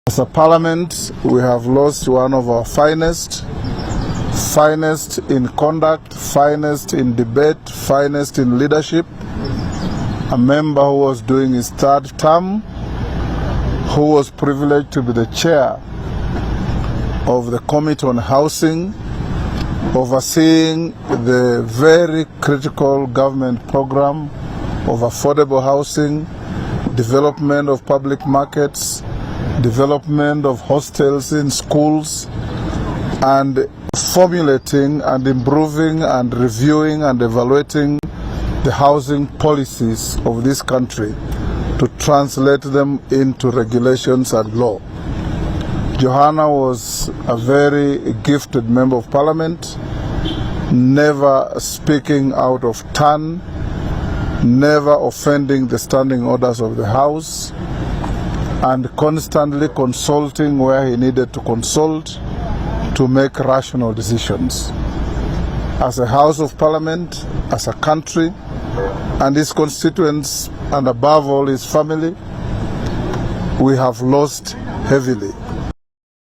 As a parliament, we have lost one of our finest in conduct, finest in debate, finest in leadership, a member who was doing his third term, who was privileged to be the chair of the Committee on Housing, overseeing the very critical government program of affordable housing, development of public markets, development of hostels in schools, and formulating and improving and reviewing and evaluating the housing policies of this country to translate them into regulations and law. Johanna was a very gifted member of parliament, never speaking out of turn, never offending the standing orders of the House, and constantly consulting where he needed to consult to make rational decisions. As a House of Parliament, as a country, and his constituents, and above all his family, we have lost heavily.